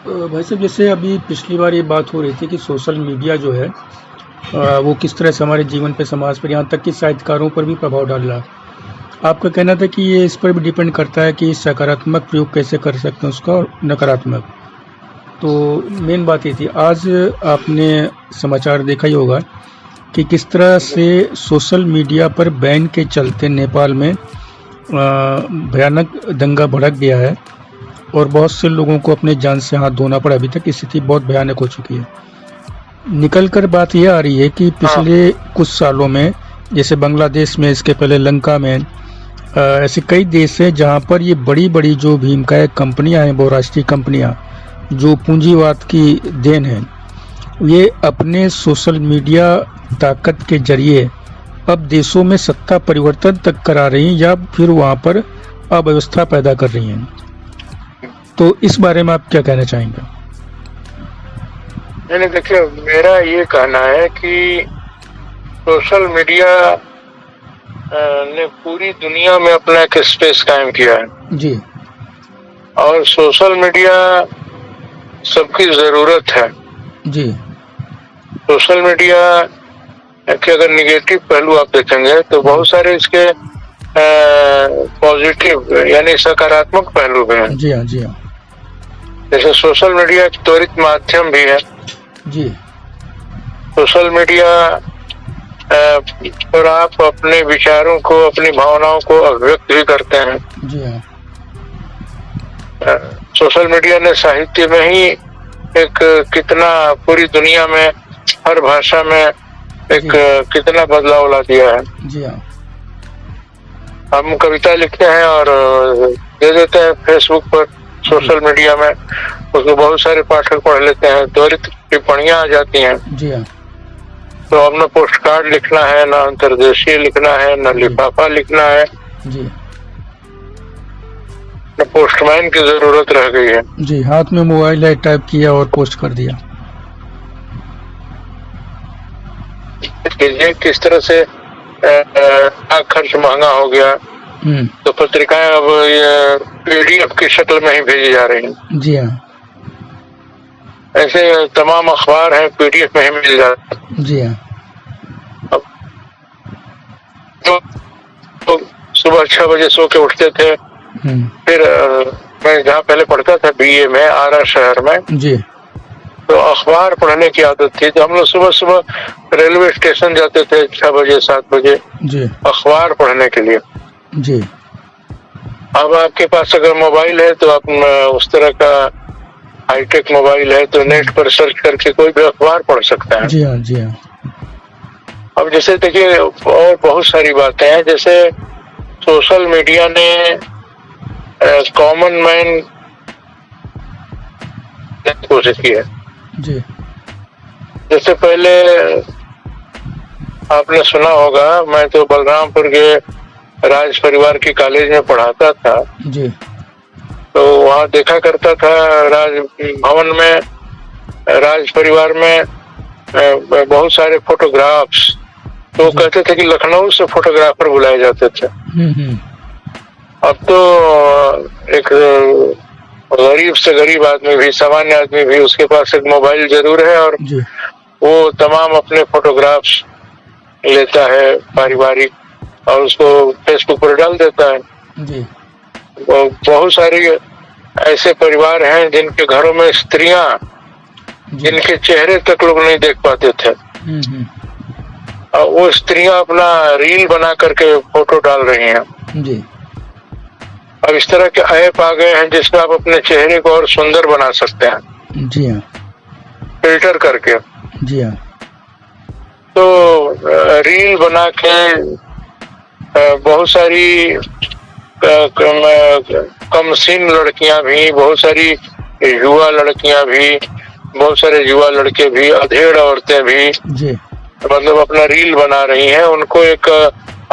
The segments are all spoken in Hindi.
भाई साहब, जैसे अभी पिछली बार ये बात हो रही थी कि सोशल मीडिया जो है वो किस तरह से हमारे जीवन पे, समाज पर, यहाँ तक कि साहित्यकारों पर भी प्रभाव डाल रहा है। आपका कहना था कि ये इस पर भी डिपेंड करता है कि सकारात्मक प्रयोग कैसे कर सकते हैं उसका, और नकारात्मक। तो मेन बात ये थी, आज आपने समाचार देखा ही होगा कि किस तरह से सोशल मीडिया पर बैन के चलते नेपाल में भयानक दंगा भड़क गया है और बहुत से लोगों को अपने जान से हाथ धोना पड़ा। अभी तक स्थिति बहुत भयानक हो चुकी है। निकल कर बात यह आ रही है कि पिछले कुछ सालों में, जैसे बांग्लादेश में, इसके पहले लंका में, ऐसे कई देश हैं जहां पर ये बड़ी बड़ी जो भीमकाय कंपनियां हैं, बहुराष्ट्रीय कंपनियां जो पूंजीवाद की देन है, ये अपने सोशल मीडिया ताकत के जरिए अब देशों में सत्ता परिवर्तन तक करा रही हैं या फिर वहां पर अव्यवस्था पैदा कर रही हैं। तो इस बारे में आप क्या कहना चाहेंगे? नहीं, देखिए, मेरा ये कहना है कि सोशल मीडिया ने पूरी दुनिया में अपना एक स्पेस कायम किया है जी। और सोशल मीडिया सबकी जरूरत है जी। सोशल मीडिया के अगर निगेटिव पहलू आप देखेंगे तो बहुत सारे इसके पॉजिटिव यानी सकारात्मक पहलू भी हैं। जी हाँ, जी हाँ। जैसे सोशल मीडिया एक त्वरित माध्यम भी है जी। सोशल मीडिया पर आप अपने विचारों को, अपनी भावनाओं को अभिव्यक्त भी करते हैं। जी हाँ। सोशल मीडिया ने साहित्य में ही एक कितना, पूरी दुनिया में हर भाषा में एक कितना बदलाव ला दिया है। जी हाँ। हम कविता लिखते हैं और दे देते हैं फेसबुक पर, सोशल मीडिया में, उसको बहुत सारे पाठक पढ़ लेते हैं, त्वरित टिप्पणियां आ जाती हैं। जी हाँ। तो अब न पोस्ट कार्ड लिखना है, न अंतर्देशीय लिखना है, न लिफाफा लिखना है, जी। न पोस्टमैन की जरूरत रह गई है। जी, हाथ में मोबाइल है, टाइप किया और पोस्ट कर दिया। किस तरह से खर्च महंगा हो गया, तो पत्रिकाएं अब ये पीडीएफ की शक्ल में ही भेजी जा रही हैं। जी हाँ। ऐसे तमाम अखबार हैं, पीडीएफ में ही मिल जाते हैं। जी हाँ। अब तो सुबह 6 बजे सो के उठते थे, फिर मैं जहाँ पहले पढ़ता था बीए में, आरा शहर में, जी, तो अखबार पढ़ने की आदत थी। तो हम लोग सुबह सुबह रेलवे स्टेशन जाते थे 6 बजे 7 बजे जी, अखबार पढ़ने के लिए। जी। अब आपके पास अगर मोबाइल है तो आप उस तरह का हाईटेक मोबाइल है तो नेट पर सर्च करके कोई भी अखबार पढ़ सकता है। जी हाँ, जी हाँ। अब जैसे देखिए, और बहुत सारी बातें हैं, जैसे सोशल मीडिया ने कॉमन मैन कोशिश की है। जी। जैसे पहले आपने सुना होगा, मैं तो बलरामपुर के राज परिवार की कॉलेज में पढ़ाता था। जी। तो वहाँ देखा करता था राज भवन में, राज परिवार में बहुत सारे फोटोग्राफ्स। तो वो कहते थे कि लखनऊ से फोटोग्राफर बुलाए जाते थे। अब तो एक गरीब से गरीब आदमी भी, सामान्य आदमी भी, उसके पास एक मोबाइल जरूर है और वो तमाम अपने फोटोग्राफ्स लेता है पारिवारिक और उसको फेसबुक पर डाल देता है। जी। बहुत सारी ऐसे परिवार हैं जिनके घरों में स्त्रियां, जिनके चेहरे तक लोग नहीं देख पाते थे, और वो स्त्रियां अपना रील बना करके फोटो डाल रही हैं। जी। अब इस तरह के ऐप आ गए हैं जिसमें आप अपने चेहरे को और सुंदर बना सकते हैं। जी हाँ। फिल्टर करके। जी हाँ। तो रील बना के बहुत सारी कमसीन लड़कियां भी, बहुत सारी युवा लड़कियां भी, बहुत सारे युवा लड़के भी, अधेड़ औरतें भी, जी, मतलब अपना रील बना रही हैं। उनको एक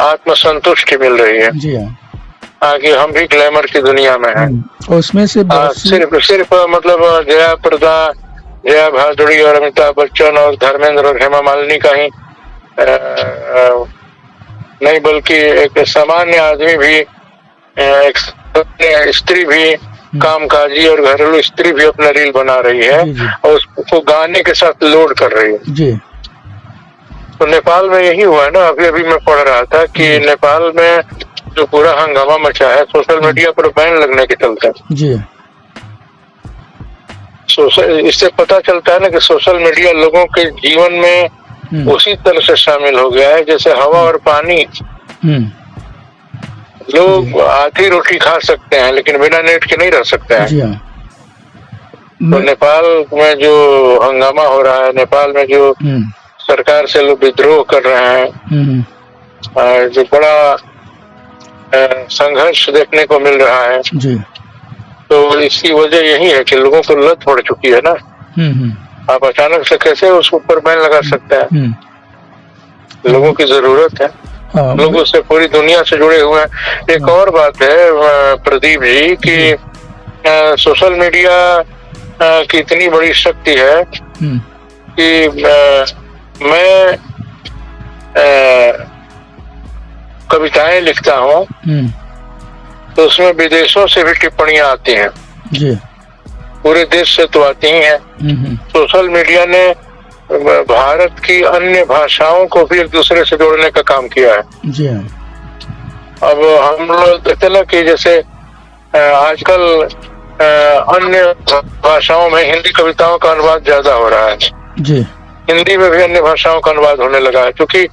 आत्मसंतुष्टि मिल रही है। जी हाँ, कि हम भी ग्लैमर की दुनिया में हैं। उसमें से सिर्फ मतलब जया प्रदा, जया भादुड़ी और अमिताभ बच्चन और धर्मेंद्र और हेमा मालिनी का ही नहीं, बल्कि एक सामान्य आदमी भी, एक स्त्री भी कामकाजी और घरेलू स्त्री भी अपना रील बना रही है जी, जी। और उसको गाने के साथ लोड कर रही है। जी। तो नेपाल में यही हुआ है ना, अभी अभी मैं पढ़ रहा था कि नेपाल में जो पूरा हंगामा मचा है सोशल मीडिया पर बैन लगने के चलते। जी। इससे पता चलता है ना कि सोशल मीडिया लोगों के जीवन में उसी तरह से शामिल हो गया है जैसे हवा और पानी। लोग आधी रोटी खा सकते हैं लेकिन बिना नेट के नहीं रह सकते हैं। जी हाँ। तो नेपाल में जो हंगामा हो रहा है, नेपाल में जो सरकार से लोग विद्रोह कर रहे हैं, जो बड़ा संघर्ष देखने को मिल रहा है, जी। तो इसकी वजह यही है कि लोगों को लत पड़ चुकी है ना। आप अचानक से कैसे उसके ऊपर बैन लगा सकते हैं? लोगों की जरूरत है, लोग उससे पूरी दुनिया से जुड़े हुए हैं। एक और बात है प्रदीप जी कि सोशल मीडिया की इतनी बड़ी शक्ति है कि मैं कविताएं लिखता हूँ तो उसमें विदेशों से भी टिप्पणियां आती हैं। जी। पूरे देश से तो आती ही हैं। सोशल मीडिया ने भारत की अन्य भाषाओं को भी एक दूसरे से जोड़ने का काम किया है। जी हाँ। अब हम लोग देखते ना कि जैसे आजकल अन्य भाषाओं में हिंदी कविताओं का अनुवाद ज्यादा हो रहा है। जी। हिंदी में भी अन्य भाषाओं का अनुवाद होने लगा है क्योंकि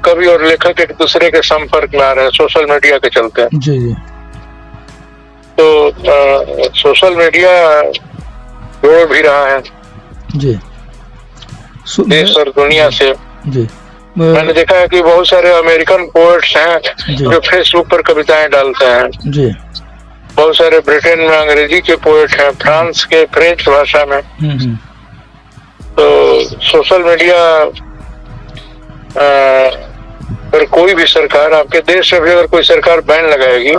कवि और लेखक एक दूसरे के संपर्क में आ रहे हैं सोशल मीडिया के चलते। जी जी। तो सोशल मीडिया जोड़ भी रहा है जी देश और दुनिया से। जी। मैंने देखा है कि बहुत सारे अमेरिकन पोएट्स हैं जो फेसबुक पर कविताएं डालते हैं। जी। बहुत सारे ब्रिटेन में अंग्रेजी के पोएट हैं, फ्रांस के फ्रेंच भाषा में। तो सोशल मीडिया पर कोई भी सरकार, आपके देश में भी अगर कोई सरकार बैन लगाएगी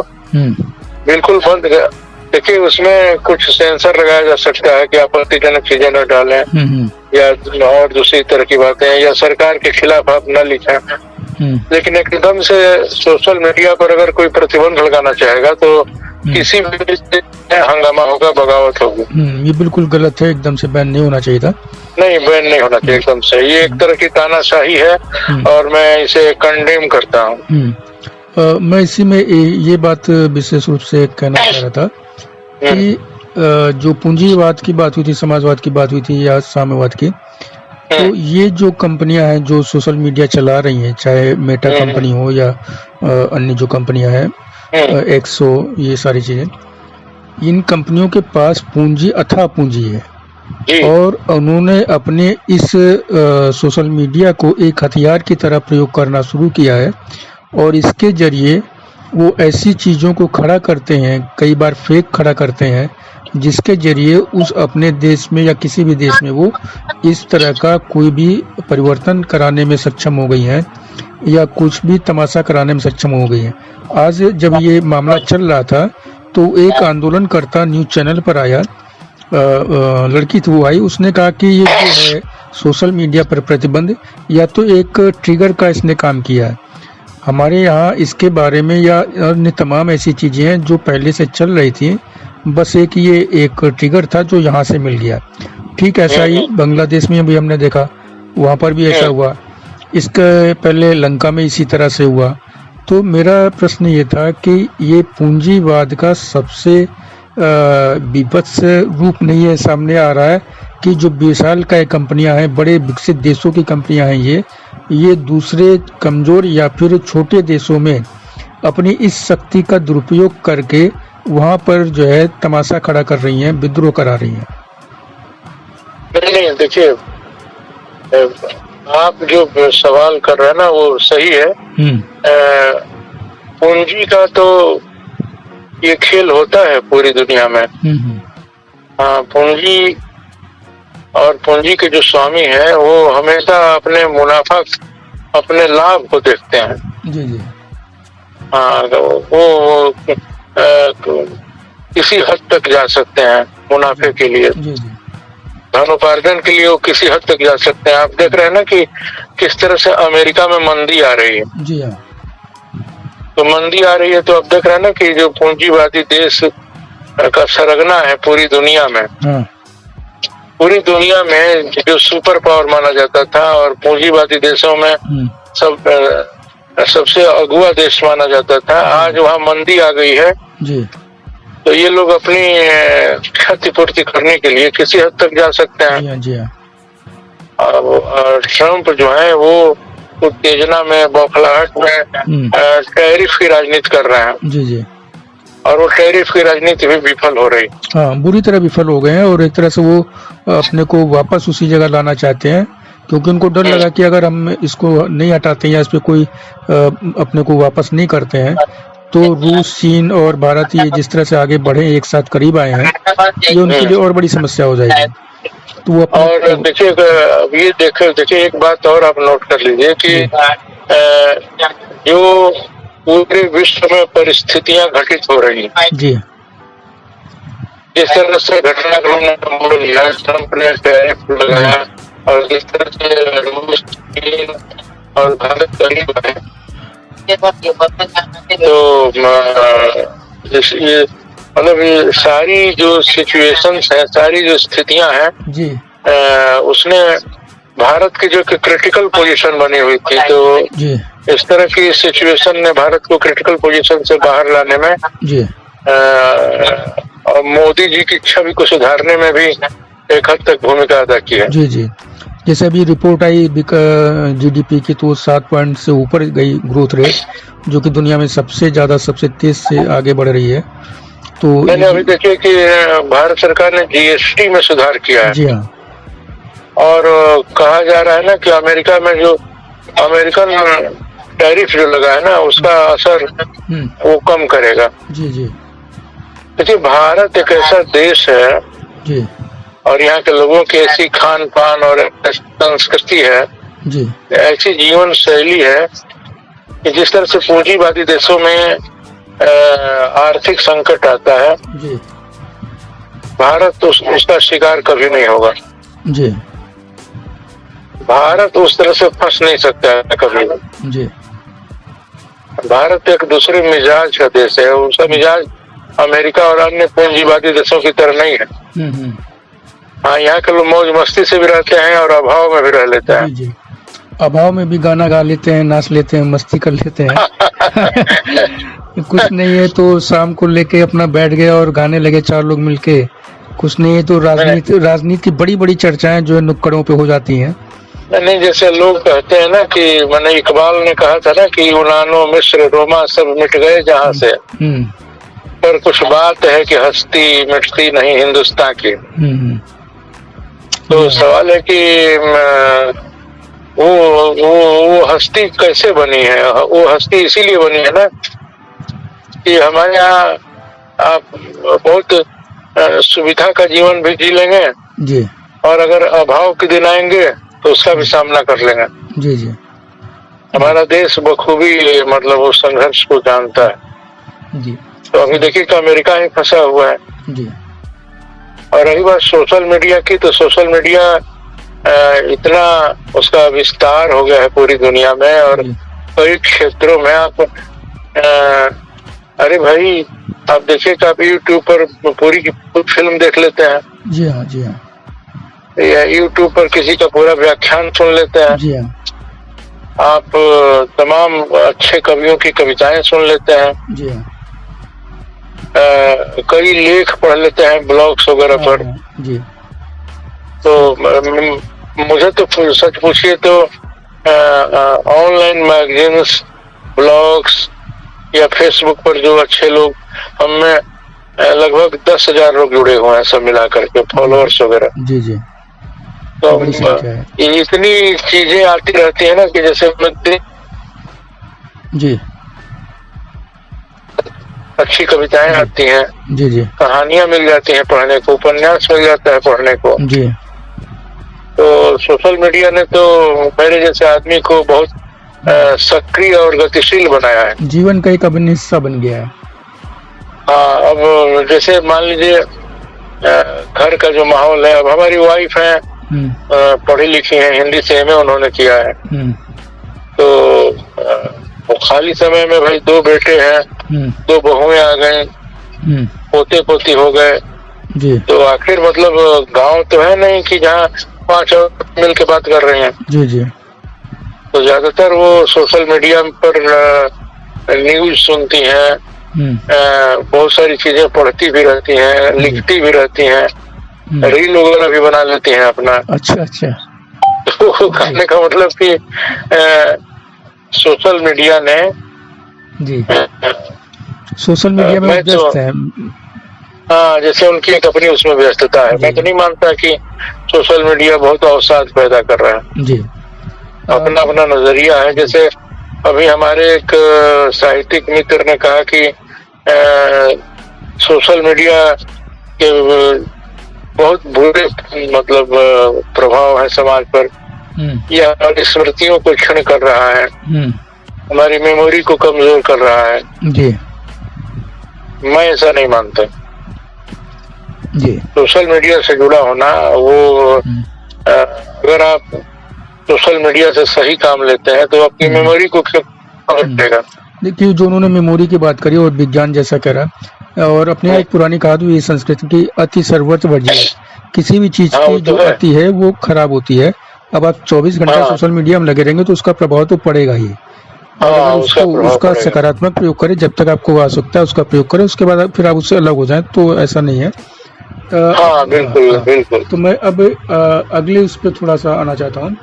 बिल्कुल बंद। देखिए उसमें कुछ सेंसर लगाया जा सकता है कि आपत्तिजनक चीजें न डालें या और दूसरी तरह की बातें, या सरकार के खिलाफ आप न लिखें। लेकिन एकदम से सोशल मीडिया पर अगर कोई प्रतिबंध लगाना चाहेगा तो किसी भी हंगामा होगा, बगावत होगी। ये बिल्कुल गलत है, एकदम से बैन नहीं होना चाहिए था। नहीं, बैन नहीं होना चाहिए एकदम से। ये एक तरह की तानाशाही है और मैं इसे कंडेम करता हूँ। मैं इसी में ये बात विशेष रूप से कहना चाह रहा था कि जो पूंजीवाद की बात हुई थी, समाजवाद की बात हुई थी या साम्यवाद की, तो ये जो कंपनियां हैं जो सोशल मीडिया चला रही हैं, चाहे मेटा कंपनी हो या अन्य जो कंपनियां हैं, एक्सो, ये सारी चीजें, इन कंपनियों के पास पूंजी, अथाह पूंजी है और उन्होंने अपने इस सोशल मीडिया को एक हथियार की तरह प्रयोग करना शुरू किया है और इसके जरिए वो ऐसी चीज़ों को खड़ा करते हैं, कई बार फेक खड़ा करते हैं, जिसके जरिए उस अपने देश में या किसी भी देश में वो इस तरह का कोई भी परिवर्तन कराने में सक्षम हो गई हैं या कुछ भी तमाशा कराने में सक्षम हो गई हैं। आज जब ये मामला चल रहा था तो एक आंदोलनकर्ता न्यूज़ चैनल पर आया, लड़की थी वो आई, उसने कहा कि ये जो है सोशल मीडिया पर प्रतिबंध या तो एक ट्रिगर का इसने काम किया है। हमारे यहाँ इसके बारे में या अन्य तमाम ऐसी चीज़ें हैं जो पहले से चल रही थी, बस एक ये एक ट्रिगर था जो यहाँ से मिल गया। ठीक ऐसा ही बांग्लादेश में भी हमने देखा, वहाँ पर भी ऐसा हुआ, इसके पहले लंका में इसी तरह से हुआ। तो मेरा प्रश्न ये था कि ये पूंजीवाद का सबसे विभत्स रूप नहीं है सामने आ रहा है कि जो विशाल काय कंपनियां हैं, बड़े विकसित देशों की कंपनियां हैं, ये दूसरे कमजोर या फिर छोटे देशों में अपनी इस शक्ति का दुरुपयोग करके वहां पर जो है तमाशा खड़ा कर रही हैं, विद्रोह करा रही हैं। नहीं, देखिए आप जो सवाल कर रहे हैं ना वो सही है। पूंजी का तो ये खेल होता है पूरी दुनिया में। हाँ, पूंजी और पूंजी के जो स्वामी हैं वो हमेशा अपने मुनाफा, अपने लाभ को देखते हैं। जी जी। हाँ, तो वो किसी हद तक जा सकते हैं मुनाफे के लिए, धनोपार्जन के लिए वो किसी हद तक जा सकते हैं। आप देख रहे हैं ना कि किस तरह से अमेरिका में मंदी आ रही है। जी हाँ। तो मंदी आ रही है तो आप देख रहे हैं ना कि जो पूंजीवादी देश का सरगना है पूरी दुनिया में। हाँ पूरी दुनिया में जो सुपर पावर माना जाता था और पूंजीवादी देशों में सबसे अगुआ देश माना जाता था, आज वहाँ मंदी आ गई है जी। तो ये लोग अपनी क्षतिपूर्ति करने के लिए किसी हद तक जा सकते हैं। जी हाँ, जी हाँ। और ट्रम्प जो है वो उत्तेजना में, बौखलाहट में टैरिफ की राजनीति कर रहे हैं। जी जी। और वो टैरिफ की राजनीति भी विफल हो रही। हाँ, बुरी तरह विफल हो गए हैं और एक तरह से वो अपने को वापस उसी जगह लाना चाहते हैं, क्योंकि उनको डर लगा कि अगर हम इसको नहीं हटाते हैं या इस पे कोई अपने को वापस नहीं करते हैं तो रूस, चीन और भारत ये जिस तरह से आगे बढ़े, एक साथ करीब आए हैं, ये उनके लिए और बड़ी समस्या हो जाएगी। तो वो और देखिए, ये देखिए एक बात और आप नोट कर लीजिए कि जो पूरे विश्व में परिस्थितियां घटित हो रही हैं जी, जिस तरह से घटनाक्रम ने मोड़ लिया, ट्रम्प ने टैरिफ लगाया और जिस तरह से रूस, चीन और भारत करीब आए, तो ये मतलब ये सारी जो सिचुएशंस है, सारी जो स्थितियां हैं जी, उसने भारत की जो क्रिटिकल पोजीशन बनी हुई थी, तो जी, इस तरह की सिचुएशन ने भारत को क्रिटिकल पोजीशन से बाहर लाने में जी, और मोदी जी की छवि को सुधारने में भी एक हद तक भूमिका अदा की है। जी जी। जैसे अभी रिपोर्ट आई जीडीपी की, तो 7 पॉइंट से ऊपर गई ग्रोथ रेट, जो कि दुनिया में सबसे ज्यादा, सबसे तेज से आगे बढ़ रही है। तो मैंने अभी देखिए कि भारत सरकार ने जीएसटी में सुधार किया है। जी हाँ। और कहा जा रहा है ना कि अमेरिका में जो अमेरिकन टैरिफ जो लगा है ना, उसका असर वो कम करेगा। जी जी। देखिए, भारत एक ऐसा देश है जी और यहाँ के लोगों की ऐसी खान पान और संस्कृति है जी, ऐसी जीवन शैली है कि जिस तरह से पूंजीवादी देशों में आर्थिक संकट आता है, जी, भारत उसका शिकार कभी नहीं होगा। जी भारत उस तरह से फंस नहीं सकता है कभी। जी। भारत एक दूसरे मिजाज का देश है, उसका मिजाज अमेरिका और अन्य पूंजीवादी देशों की तरह नहीं है। हाँ, यहाँ के लोग मौज मस्ती से भी रहते हैं और अभाव में भी रह लेते हैं। जी, अभाव में भी गाना गा लेते हैं, नाच लेते हैं, मस्ती कर लेते हैं। कुछ नहीं है तो शाम को लेके अपना बैठ गए और गाने लगे 4 लोग मिलके। कुछ नहीं है तो राजनीति की बड़ी बड़ी चर्चाएं जो है नुक्कड़ों पे हो जाती हैं। नहीं, जैसे लोग कहते हैं ना कि मैंने इकबाल ने कहा था ना कि यूनानो, मिस्र, रोमा सब मिट गए जहाँ से, पर कुछ बात है कि हस्ती मिटती नहीं हिंदुस्तान की। तो सवाल है कि वो हस्ती कैसे बनी है? वो हस्ती इसीलिए बनी है ना कि हमारे यहाँ आप बहुत सुविधा का जीवन भी जी लेंगे जी, और अगर अभाव के दिन आएंगे तो उसका भी सामना कर लेंगे। जी जी। हमारा देश बखूबी मतलब उस संघर्ष को जानता है। जी। तो अभी देखिए कि अमेरिका ही फंसा हुआ है। जी। और रही बात सोशल मीडिया की, तो सोशल मीडिया इतना उसका विस्तार हो गया है पूरी दुनिया में और कई क्षेत्रों में। आप अरे भाई, आप देखिए कि आप यूट्यूब पर पूरी की पूरी फिल्म देख लेते हैं। जी हाँ, जी हाँ। या यूट्यूब पर किसी का पूरा व्याख्यान सुन लेते हैं। जी हाँ। आप तमाम अच्छे कवियों की कविताएं सुन लेते हैं। जी हाँ। कई लेख पढ़ लेते हैं ब्लॉग्स वगैरह पर। जी। तो मुझे तो सच पूछिए तो ऑनलाइन मैगजीन्स, ब्लॉग्स या फेसबुक पर जो अच्छे लोग, हमें लगभग 10,000 लोग जुड़े हुए हैं सब मिला करके, फॉलोअर्स वगैरह। जी जी। तो इतनी चीजें आती रहती है ना कि जैसे जी, अच्छी कविताएं आती हैं। जी जी। कहानियां मिल जाती हैं पढ़ने को, उपन्यास मिल जाता है पढ़ने को। जी। तो सोशल मीडिया ने तो मेरे जैसे आदमी को बहुत सक्रिय और गतिशील बनाया है। जीवन का एक अभिन्न हिस्सा बन गया है। हाँ, अब जैसे मान लीजिए घर का जो माहौल है, अब हमारी वाइफ है पढ़ी लिखी है, हिंदी से एमए उन्होंने किया है। तो वो खाली समय में भाई 2 बेटे हैं, 2 बहुएं आ गई, पोते पोती हो गए, जी तो आखिर मतलब गांव तो है नहीं कि जहाँ 5 औरत मिल के बात कर रहे हैं। जी जी तो ज्यादातर वो सोशल मीडिया पर न्यूज सुनती हैं, बहुत सारी चीजें पढ़ती भी रहती हैं, लिखती भी रहती हैं, रील वगैरह भी बना लेती हैं अपना। अच्छा अच्छा। तो कहने का मतलब कि सोशल मीडिया ने जी सोशल मीडिया में मैं तो व्यस्त है। हाँ, जैसे उनकी एक अपनी उसमें व्यस्तता है। मैं तो नहीं मानता कि सोशल मीडिया बहुत अवसाद पैदा कर रहा है। जी अपना अपना नजरिया है। जैसे अभी हमारे एक साहित्यिक मित्र ने कहा कि सोशल मीडिया के बहुत बुरे मतलब प्रभाव है समाज पर। यह हमारी स्मृतियों को क्षीण कर रहा है, हमारी मेमोरी को कमजोर कर रहा है। जी मैं ऐसा नहीं मानता। जी सोशल मीडिया से जुड़ा होना वो अगर आप सोशल मीडिया से सही काम लेते हैं तो अपनी मेमोरी को क्यों हटेगा। देखिए, जो उन्होंने मेमोरी की बात करी और विज्ञान जैसा कह रहा, और अपने एक पुरानी कहावत भी संस्कृत की अति सर्वत्र वर्जित, किसी भी चीज की जो अति है वो खराब होती है। अब आप 24 घंटा सोशल मीडिया में लगे रहेंगे तो उसका प्रभाव तो पड़ेगा ही। और उसका सकारात्मक प्रयोग करें, जब तक आपको आवश्यकता है उसका प्रयोग करें, उसके बाद फिर आप उससे अलग हो जाएं, तो ऐसा नहीं है। बिल्कुल बिल्कुल। तो मैं अब अगले उस पर थोड़ा सा आना चाहता हूँ।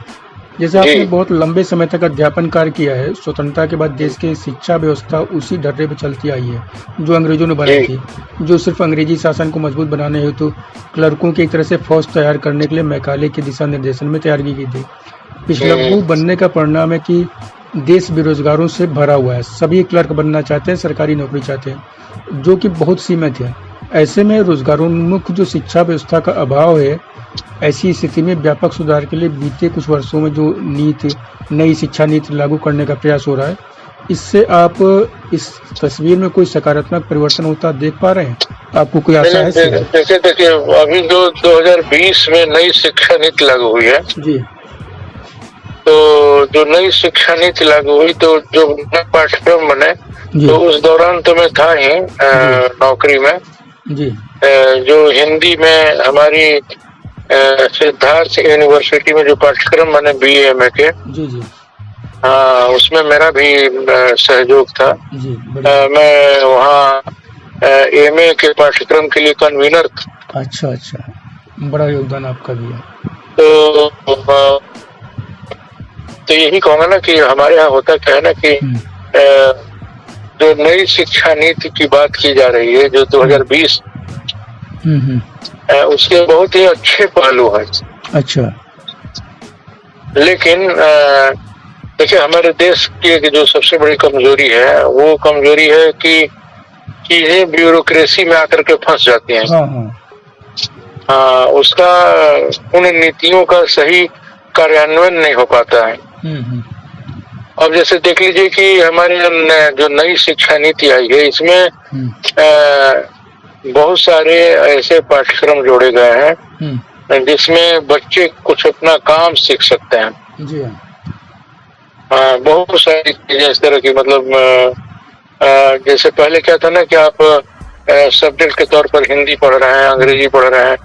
जैसे आपने बहुत लंबे समय तक अध्यापन कार्य किया है, स्वतंत्रता के बाद देश की शिक्षा व्यवस्था उसी ढर्रे पर चलती आई है जो अंग्रेजों ने बनाई थी, जो सिर्फ अंग्रेजी शासन को मजबूत बनाने हेतु क्लर्कों की एक तरह से फौज तैयार करने के लिए मैकाले के दिशा निर्देशन में तैयार की गई थी। पिछलग्गू बनने का परिणाम है कि देश बेरोजगारों से भरा हुआ है। सभी क्लर्क बनना चाहते हैं, सरकारी नौकरी चाहते हैं, जो कि बहुत सीमित है। ऐसे में रोजगारोन्मुख जो शिक्षा व्यवस्था का अभाव है, ऐसी स्थिति में व्यापक सुधार के लिए बीते कुछ वर्षों में जो नई शिक्षा नीति लागू करने का प्रयास हो रहा है, इससे आप इस तस्वीर में कोई सकारात्मक परिवर्तन होता देख पा रहे हैं? आपको कोई आशा है? देखिए अभी जो 2020 में नई शिक्षा नीति लागू हुई है जी, तो जो नई शिक्षा नीति लागू हुई तो जो पाठ्यक्रम बने, तो उस दौरान तो मैं था ही नौकरी में जी। जो हिंदी में हमारी सिद्धार्थ यूनिवर्सिटी में जो पाठ्यक्रम बने BA MA के, जी जी, हाँ, उसमें मेरा भी सहयोग था जी। मैं वहाँ MA के पाठ्यक्रम के लिए कन्वीनर था। अच्छा अच्छा, बड़ा योगदान आपका भी है। तो यही कहूँगा ना कि हमारे यहाँ होता क्या है ना कि जो नई शिक्षा नीति की बात की जा रही है जो 2020, उसके बहुत ही अच्छे पहलू हैं। अच्छा, लेकिन देखिए हमारे देश की जो सबसे बड़ी कमजोरी है वो कमजोरी है कि चीजें ब्यूरोक्रेसी में आकर के फंस जाती हैं। हाँ, उसका उन नीतियों का सही कार्यान्वयन नहीं हो पाता है। अब जैसे देख लीजिए कि हमारे जो नई शिक्षा नीति आई है, इसमें बहुत सारे ऐसे पाठ्यक्रम जोड़े गए हैं जिसमें बच्चे कुछ अपना काम सीख सकते हैं। जी हाँ, बहुत सारी चीजें इस तरह की, मतलब जैसे पहले क्या था ना कि आप सब्जेक्ट के तौर पर हिंदी पढ़ रहे हैं, अंग्रेजी पढ़ रहे हैं,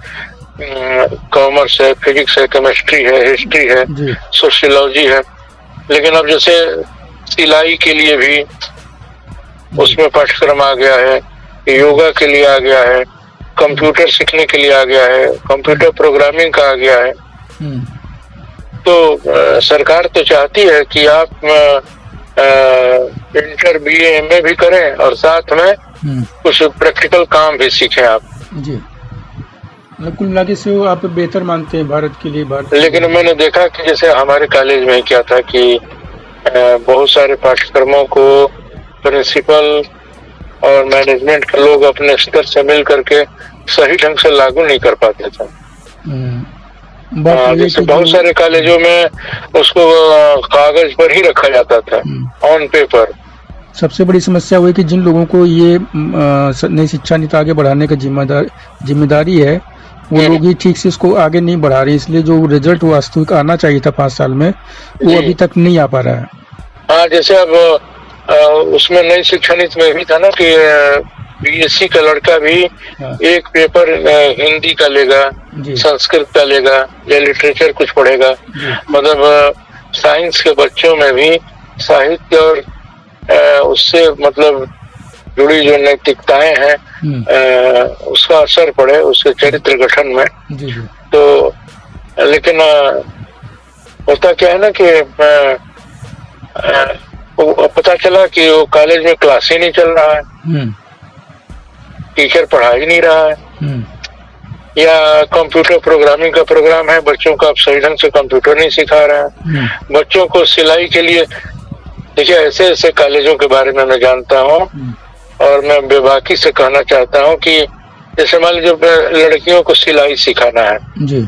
कॉमर्स है, फिजिक्स है, केमिस्ट्री है, हिस्ट्री है, सोशियोलॉजी है, लेकिन अब जैसे सिलाई के लिए भी उसमें पाठ्यक्रम आ गया है, योगा के लिए आ गया है, कंप्यूटर सीखने के लिए आ गया है, कंप्यूटर प्रोग्रामिंग का आ गया है। तो सरकार तो चाहती है कि आप इंटर BA MA भी करें और साथ में कुछ प्रैक्टिकल काम भी सीखें आप। जी, कुल मिला के से आप बेहतर मानते हैं भारत के लिए? लेकिन मैंने देखा कि जैसे हमारे कॉलेज में क्या था कि बहुत सारे पाठ्यक्रमों को प्रिंसिपल और मैनेजमेंट के लोग अपने स्तर से मिल करके सही ढंग से लागू नहीं कर पाते थे। जैसे बहुत सारे कॉलेजों में उसको कागज पर ही रखा जाता था, ऑन पेपर। सबसे बड़ी समस्या हुई कि जिन लोगों को ये नई शिक्षा नीति आगे बढ़ाने का जिम्मेदारी है, वो लोग ही ठीक से इसको आगे नहीं बढ़ा रहे, इसलिए जो रिजल्ट वास्तविक आना चाहिए था 5 साल में, वो अभी तक नहीं आ पा रहा है। हाँ, जैसे अब उसमें नई शिक्षा नीति में भी था ना कि बीएससी का लड़का भी हाँ एक पेपर हिंदी का लेगा, जी संस्कृत का लेगा या लिटरेचर कुछ पढ़ेगा। जी मतलब साइंस के बच्चों में भी साहित्य और उससे मतलब जुड़ी जो नैतिकताएं हैं उसका असर पड़े उसके चरित्र गठन में। जी जी तो लेकिन होता क्या है ना कि पता चला कि वो कॉलेज में क्लास ही नहीं चल रहा है, टीचर पढ़ा ही नहीं रहा है, या कंप्यूटर प्रोग्रामिंग का प्रोग्राम है, बच्चों को आप सही ढंग से कंप्यूटर नहीं सिखा रहे हैं। बच्चों को सिलाई के लिए देखिए ऐसे ऐसे कॉलेजों के बारे में मैं जानता हूँ और मैं बेबाकी से कहना चाहता हूँ कि जैसे मान लीजिए लड़कियों को सिलाई सिखाना है जी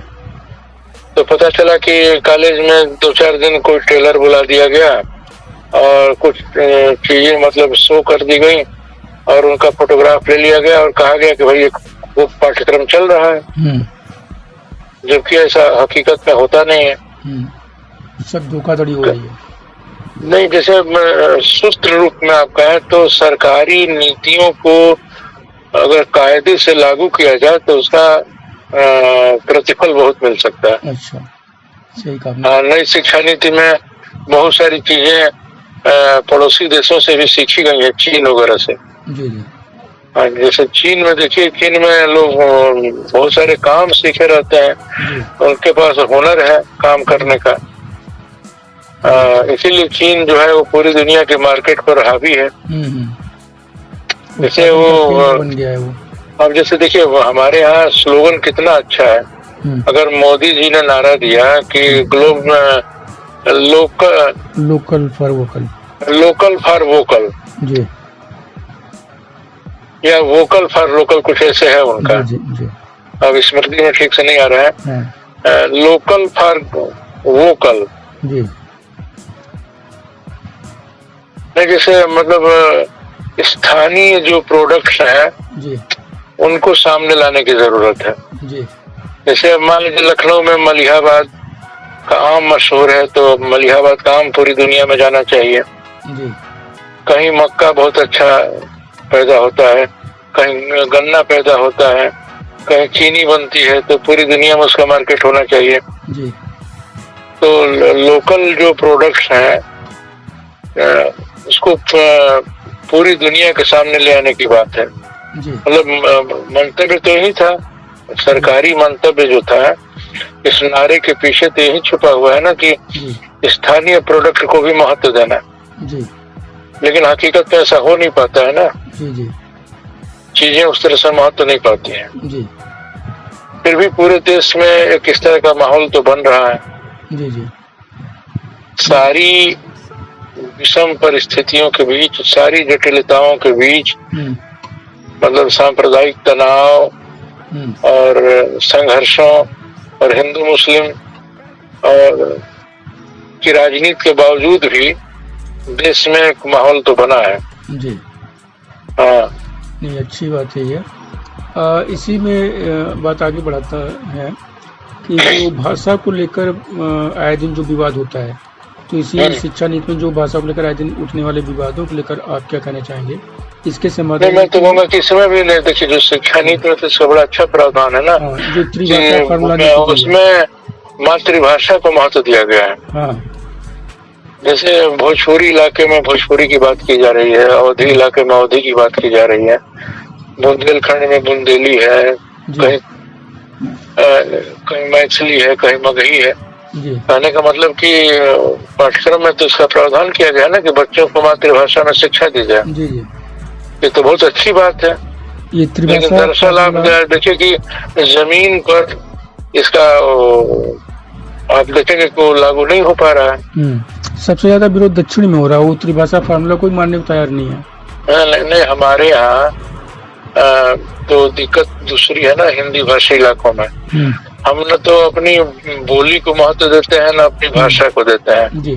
तो पता चला कि कॉलेज में 2-4 दिन कोई टेलर बुला दिया गया और कुछ चीजें मतलब शो कर दी गई और उनका फोटोग्राफ ले लिया गया और कहा गया कि भाई वो पाठ्यक्रम चल रहा है, जबकि ऐसा हकीकत में होता नहीं है। सब धोखाधड़ी हो रही है। नहीं, जैसे सूत्र रूप में आप कहें तो सरकारी नीतियों को अगर कायदे से लागू किया जाए तो उसका प्रतिफल बहुत मिल सकता है। अच्छा, सही कहा। नई शिक्षा नीति में बहुत सारी चीजें पड़ोसी देशों से भी सीखी गई है, चीन वगैरह से। जी जी। जैसे चीन में देखिए, चीन में लोग बहुत सारे काम सीखे रहते हैं, उनके पास हुनर है काम करने का। इसीलिए चीन जो है वो पूरी दुनिया के मार्केट पर हावी है। जैसे वो बन गया है वो। अब जैसे देखिए हमारे यहाँ स्लोगन कितना अच्छा है। अगर मोदी जी ने नारा दिया कि लोकल फॉर वोकल जी, या वोकल फॉर लोकल कुछ ऐसे है उनका। जी जी। अब स्मृति में ठीक से नहीं आ रहा है। लोकल फॉर वोकल जी, नहीं जैसे मतलब स्थानीय जो प्रोडक्ट्स हैं जी, उनको सामने लाने की जरूरत है। जी। जैसे मान लीजिए लखनऊ में मलिहाबाद का आम मशहूर है, तो मलिहाबाद का आम पूरी दुनिया में जाना चाहिए। जी। कहीं मक्का बहुत अच्छा पैदा होता है, कहीं गन्ना पैदा होता है, कहीं चीनी बनती है, तो पूरी दुनिया में उसका मार्केट होना चाहिए। जी। तो लोकल जो प्रोडक्ट्स हैं उसको पूरी दुनिया के सामने ले आने की बात है। मतलब मंतव्य तो यही था, सरकारी मंतव्य जो था, इस नारे के पीछे तो यही छुपा हुआ है ना कि स्थानीय प्रोडक्ट को भी महत्व देना। जी। लेकिन हकीकत में ऐसा हो नहीं पाता है ना। जी जी। चीजें उस तरह से महत्व नहीं पाती हैं। जी। फिर भी पूरे देश में एक इस तरह का माहौल तो बन रहा है। जी जी। सारी विषम परिस्थितियों के बीच, सारी जटिलताओं के बीच, मतलब सांप्रदायिक तनाव और संघर्षों और हिंदू मुस्लिम और की राजनीति के बावजूद भी देश में एक माहौल तो बना है। जी हाँ, नहीं अच्छी बात है ये। इसी में बात आगे बढ़ाता है कि जो भाषा को लेकर आए दिन जो विवाद होता है, तो इसी शिक्षा नीति में जो भाषा को लेकर आए दिन उठने वाले विवादों को लेकर आप क्या कहना चाहेंगे? इसके समाधान मैं तो कहूँगा कि इसमें भी नहीं, देखिए जो शिक्षा नीति में तो इसका बड़ा अच्छा प्रावधान है ना, जो त्रिभाषा फॉर्मूला उसमें मातृभाषा को महत्व दिया गया है। हाँ। जैसे भोजपुरी इलाके में भोजपुरी की बात की जा रही है, अवधी इलाके में अवधी की बात की जा रही है, बुंदेलखंड में बुंदेली है, कहीं मैथिली है, कहीं मगही है। कहने का मतलब कि पाठ्यक्रम में तो इसका प्रावधान किया गया ना कि बच्चों को मातृभाषा में शिक्षा दी जाए। जी जी। ये तो बहुत अच्छी बात है। लेकिन दरअसल आप देखिए कि जमीन पर इसका आप देखेंगे को लागू नहीं हो पा रहा है। सबसे ज्यादा विरोध दक्षिण में हो रहा है, उत्तरी भाषा फार्मूला कोई मानने को तैयार नहीं है। नहीं, हमारे यहाँ तो दिक्कत दूसरी है ना, हिंदी भाषी इलाकों में हम न तो अपनी बोली को महत्व देते हैं, ना अपनी भाषा को देते हैं जी।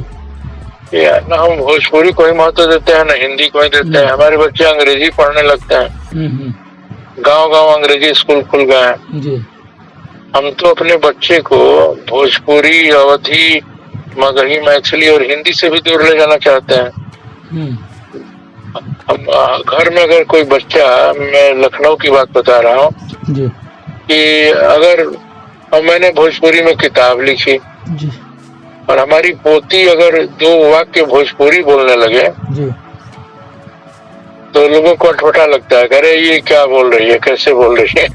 ना हम भोजपुरी को ही महत्व देते हैं, ना हिंदी को ही देते हैं। हमारे बच्चे अंग्रेजी पढ़ने लगते हैं, गांव-गांव अंग्रेजी स्कूल खुल गए हैं जी। हम तो अपने बच्चे को भोजपुरी, अवधी, मगही, मैथिली और हिंदी से भी दूर ले जाना चाहते हैं। हम घर में अगर कोई बच्चा, मैं लखनऊ की बात बता रहा हूँ, जी कि अगर मैंने भोजपुरी में किताब लिखी जी और हमारी पोती अगर 2 वाक्य भोजपुरी बोलने लगे जी तो लोगों को अटपटा लगता है, अरे ये क्या बोल रही है, कैसे बोल रही है।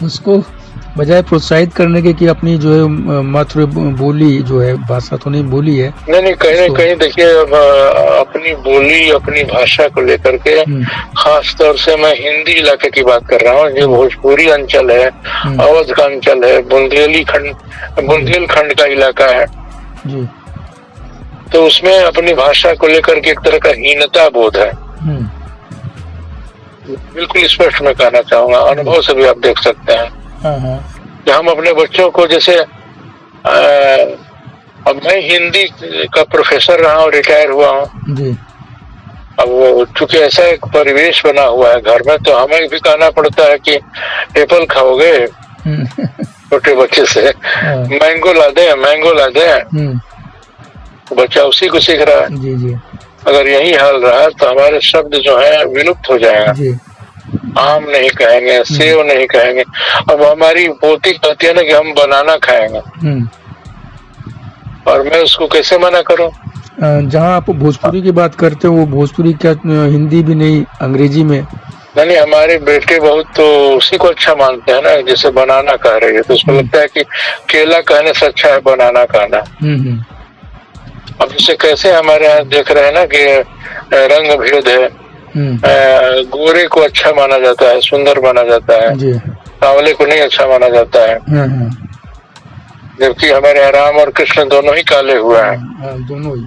उसको बजाय प्रोत्साहित करने के कि अपनी जो है मातृ बोली जो है, भाषा तो नहीं बोली है। नहीं, कहीं न कहीं देखिए, अपनी बोली, अपनी भाषा को लेकर के खास तौर से मैं हिंदी इलाके की बात कर रहा हूँ। जो भोजपुरी अंचल है, अवध का अंचल है, बुंदेलखंड का इलाका है जी, तो उसमें अपनी भाषा को लेकर के एक तरह का हीनता बोध है। बिल्कुल स्पष्ट मैं कहना चाहूंगा, अनुभव से भी आप देख सकते हैं। कि हम अपने बच्चों को जैसे अब मैं हिंदी का प्रोफेसर रहा हूँ, रिटायर हुआ हूँ जी। अब वो चूंकि ऐसा एक परिवेश बना हुआ है घर में, तो हमें भी कहना पड़ता है कि एप्पल खाओगे छोटे बच्चे से, मैंगो ला दे, बच्चा उसी को सीख रहा है। जी जी। अगर यही हाल रहा तो हमारे शब्द जो है विलुप्त हो जाएगा। आम नहीं कहेंगे, सेव नहीं कहेंगे। अब हमारी पोती कहती है ना कि हम बनाना खाएंगे, और मैं उसको कैसे मना करूं? जहाँ आप भोजपुरी की बात करते हो, वो भोजपुरी क्या हिंदी भी नहीं, अंग्रेजी में? नहीं, हमारे बेटे बहुत तो उसी को अच्छा मानते हैं ना, जैसे बनाना कह रही है तो उसको लगता है कि केला कहने से अच्छा है बनाना कहना। अब जैसे कैसे हमारे यहाँ देख रहे हैं ना कि रंग भेद है, गोरे को अच्छा माना जाता है, सुंदर माना जाता है, सांवले को नहीं अच्छा माना जाता है, जबकि हमारे यहाँ राम और कृष्ण दोनों ही काले हुए हैं। दोनों ही।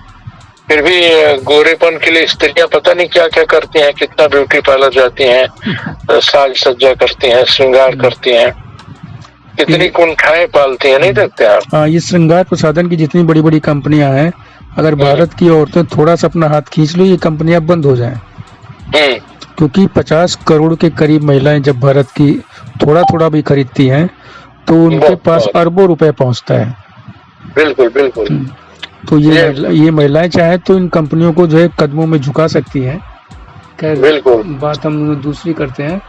फिर भी गोरेपन के लिए स्त्रियां पता नहीं क्या क्या करती हैं, कितना ब्यूटी पार्लर जाती हैं, साज सज्जा करती हैं, श्रृंगार करती हैं, कितनी कुंठाएं पालती हैं, नहीं देखते आप? हाँ, ये श्रृंगार प्रसाधन की जितनी बड़ी बड़ी कंपनियां हैं, अगर भारत की औरतें थोड़ा सा अपना हाथ खींच लो, ये कंपनियां बंद हो जाएं। क्योंकि 50 करोड़ के करीब महिलाएं जब भारत की थोड़ा थोड़ा भी खरीदती हैं तो उनके पास अरबों रुपए पहुंचता है। बिल्कुल बिल्कुल। तो ये महिलाएं चाहे तो इन कंपनियों को जो है कदमों में झुका सकती हैं। बिल्कुल। बात हम दूसरी करते हैं,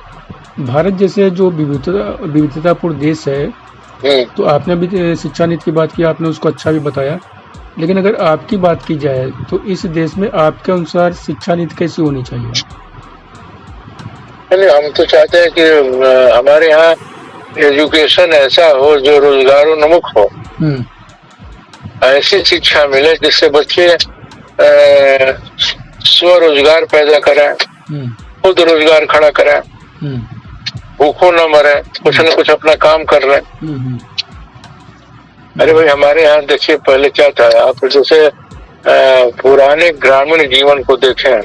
भारत जैसे जो विविधतापूर्ण देश है, तो आपने भी शिक्षा नीति की बात की, आपने उसको अच्छा भी बताया, लेकिन अगर आपकी बात की जाए तो इस देश में आपके अनुसार शिक्षा नीति कैसी होनी चाहिए? नहीं, हम तो चाहते हैं कि हमारे यहाँ एजुकेशन ऐसा हो जो रोजगारोन्मुख हो, ऐसी शिक्षा मिले जिससे बच्चे स्वरोजगार पैदा करें, खुद रोजगार खड़ा करें, भूखों न मरे, कुछ न कुछ अपना काम कर रहे। अरे भाई, हमारे यहाँ देखिए पहले क्या था, आप जैसे पुराने ग्रामीण जीवन को देखें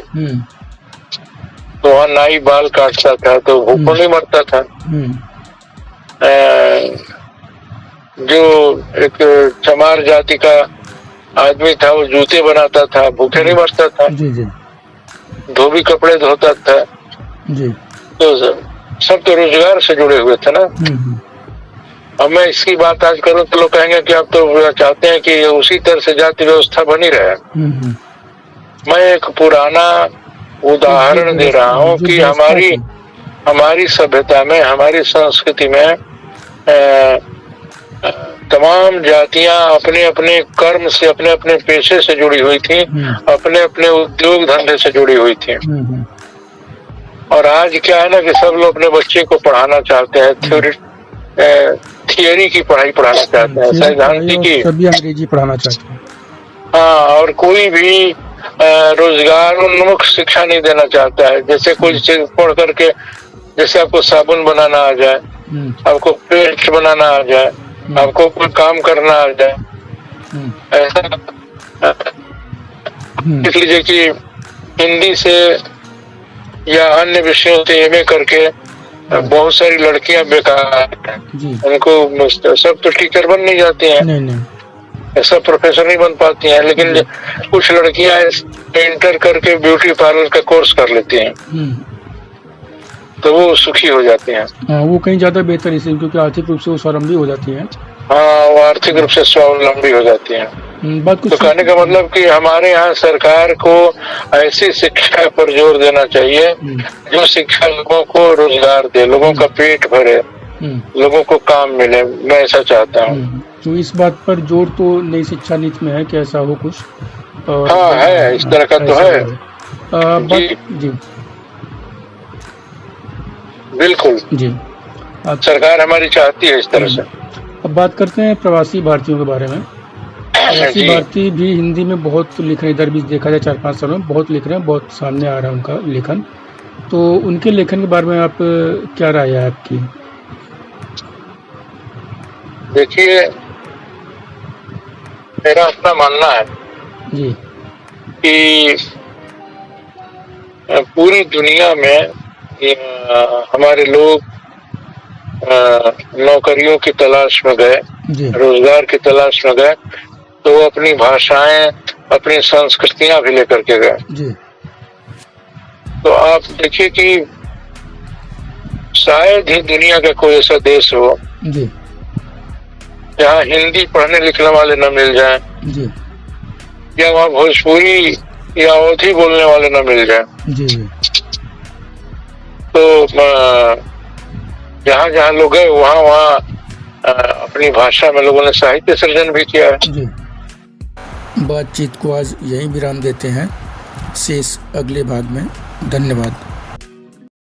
तो वहाँ नाई बाल काटता था तो भूखों नहीं मरता था। जो एक चमार जाति का आदमी था वो जूते बनाता था, भूखे नहीं मरता था। धोबी कपड़े धोता था। तो सब तो रोजगार से जुड़े हुए थे ना। अब मैं इसकी बात आज करूं तो लोग कहेंगे कि आप तो चाहते हैं कि उसी तरह से जाति व्यवस्था बनी रहे। मैं एक पुराना उदाहरण दे रहा हूँ कि हमारी सभ्यता में, हमारी संस्कृति में तमाम जातियां अपने अपने कर्म से, अपने अपने पेशे से जुड़ी हुई थी, अपने अपने उद्योग धंधे से जुड़ी हुई थी। और आज क्या है ना कि सब लोग अपने बच्चे को पढ़ाना चाहते हैं, थियोरी की पढ़ाई पढ़ाना चाहते हैं, सैद्धांतिक की, सभी अंग्रेजी पढ़ाना चाहते हैं। हाँ, और कोई भी रोजगार उन्मुख शिक्षा नहीं देना चाहता है। जैसे कोई चीज पढ़ करके, जैसे आपको साबुन बनाना आ जाए, आपको पेस्ट बनाना आ जाए, आपको कोई काम करना आ जाए, ऐसा देख लीजिए कि हिंदी से या अन्य विषयों से एमए करके बहुत सारी लड़कियां बेकार हैं, उनको सब तो टीचर बन नहीं जाती हैं, ऐसा प्रोफेसर नहीं बन पाती हैं, लेकिन कुछ लड़कियां इंटर करके ब्यूटी पार्लर का कोर्स कर लेती हैं तो वो सुखी हो जाती हैं। वो कहीं ज्यादा बेहतर इसलिए क्योंकि आर्थिक रूप से वो स्वावलंबी हो जाती हैं। हाँ, वो आर्थिक रूप से स्वावलंबी हो जाती हैं। बात तो कुछ कहने का मतलब कि हमारे यहाँ सरकार को ऐसी शिक्षा पर जोर देना चाहिए जो शिक्षा लोगों को रोजगार दे, लोगों का पेट भरे, लोगों को काम मिले। मैं ऐसा चाहता हूँ। तो इस बात पर जोर तो नई शिक्षा नीति में है कि ऐसा हो कुछ, और हाँ है, इस तरह का तो ऐसा है। जी जी बिल्कुल जी। सरकार हमारी चाहती है इस तरह से। अब बात करते हैं प्रवासी भारतीयों के बारे में। प्रवासी जी भारतीय भी हिंदी में बहुत लिख रहे हैं, इधर भी देखा जाए 4-5 सालों में बहुत लिख रहे हैं, बहुत सामने आ रहा है उनका लेखन। तो उनके लेखन के बारे में आप क्या राय है आपकी? देखिए, मेरा अपना मानना है जी कि पूरी दुनिया में हमारे लोग नौकरियों की तलाश में गए, रोजगार की तलाश में गए, तो अपनी भाषाएं, अपनी संस्कृतियां भी लेकर के गए। तो आप देखिए कि शायद ही दुनिया का कोई ऐसा देश हो जहाँ हिंदी पढ़ने लिखने वाले न मिल जाएं, या वहाँ भोजपुरी या अवधी बोलने वाले न मिल जाएं। तो जहाँ जहाँ लोग गए वहाँ वहाँ अपनी भाषा में लोगों ने साहित्य सृजन भी किया है। बातचीत को आज यहीं विराम देते हैं, शेष अगले भाग में। धन्यवाद।